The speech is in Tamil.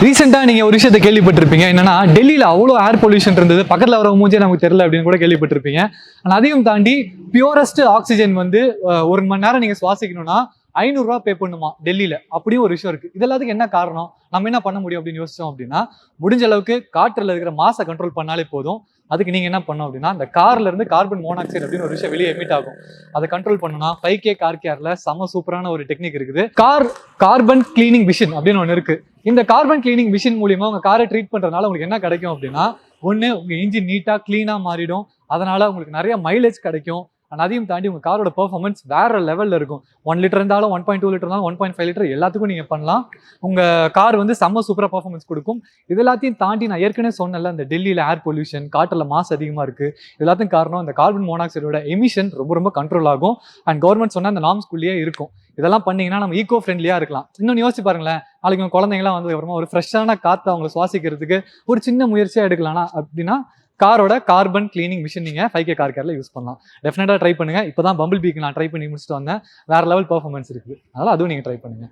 ரீசெண்டாக நீங்கள் ஒரு விஷயத்தை கேள்விப்பட்டிருப்பீங்க. என்னன்னா, டெல்லியில் அவ்வளோ ஏர் பொல்யூஷன் இருந்தது, பக்கத்தில் வர மூஞ்சே நமக்கு தெரியல அப்படின்னு கூட கேள்விப்பட்டிருப்பீங்க. ஆனால் அதையும் தாண்டி பியூரஸ்ட் ஆக்சிஜன் வந்து 1 மணி நேரம் நீங்கள் சுவாசிக்கணும்னா 500 ரூபா பே பண்ணுமா டெல்லியில். அப்படியும் ஒரு விஷயம் இருக்குது. இது எல்லாத்துக்கு என்ன காரணம், நம்ம என்ன பண்ண முடியும் அப்படின்னு யோசிச்சோம் அப்படின்னா, முடிஞ்ச அளவுக்கு காற்றில் இருக்கிற மாசை கண்ட்ரோல் பண்ணாலே போதும். அதுக்கு நீங்கள் என்ன பண்ணணும் அப்படின்னா, அந்த கார்ல இருந்து கார்பன் மோனாக்சைடு அப்படின்னு ஒரு விஷயம் வெளியே எமிட் ஆகும். அதை கண்ட்ரோல் பண்ணணும்னா 5K கார்கேர்ல செம சூப்பரான ஒரு டெக்னிக் இருக்குது. கார்பன் கிளீனிங் மிஷின் அப்படின்னு ஒன்று இருக்கு. இந்த கார்பன் கிளீனிங் மிஷின் மூலியமா உங்க காரை ட்ரீட் பண்றதுனால உங்களுக்கு என்ன கிடைக்கும் அப்படின்னா, ஒன்று உங்க இன்ஜின் நீட்டா கிளீனா மாறிடும். அதனால உங்களுக்கு நிறைய மைலேஜ் கிடைக்கும். அதையும் தாண்டி உங்க காரோட பெர்ஃபார்மன்ஸ் வேற லெவல்ல இருக்கும். 1 லிட்டர் இருந்தாலும் 1.2 லிட்டர் இருந்தாலும் 1.5 லிட்டர் எல்லாத்துக்கும் நீங்க பண்ணலாம். உங்க கார் வந்து செம்ம சூப்பரா பெர்ஃபார்மன்ஸ் கொடுக்கும். இது எல்லாத்தையும் தாண்டி நான் ஏற்கனவே சொன்னல, இந்த டெல்லியில ஏர் பொல்யூஷன், காற்றுல மாசு அதிகமா இருக்கு. எல்லாத்துக்கும் காரணம் இந்த கார்பன் மோனாக்சைடோட எமிஷன் ரொம்ப கண்ட்ரோல் ஆகும். அண்ட் கவர்மெண்ட் சொன்ன அந்த நார்ம்ஸ்குள்ளேயே இருக்கும். இதெல்லாம் பண்ணீங்கன்னா நம்ம ஈகோ ஃப்ரெண்ட்லியா இருக்கலாம். இன்னொன்று யோசிச்சு பாருங்களேன், நாளைக்கு உங்க குழந்தைங்களாம் வந்து அப்புறமா ஒரு ஃப்ரெஷ்ஷான காற்றை அவங்க சுவாசிக்கிறதுக்கு ஒரு சின்ன முயற்சியா எடுக்கலாம்னா அப்படின்னா காரோட கார்பன் கிளீனிங் மிஷின் நீங்க 5K கார் கேர்ல யூஸ் பண்ணலாம். டெஃபினட்டா ட்ரை பண்ணுங்க. இப்போதான் பம்பிள் பீக்கு நான் ட்ரை பண்ணி முடிச்சுட்டு வந்தேன். வேற லெவல் பெர்ஃபார்மன்ஸ் இருக்குது. அதனால அதுவும் நீங்க ட்ரை பண்ணுங்க.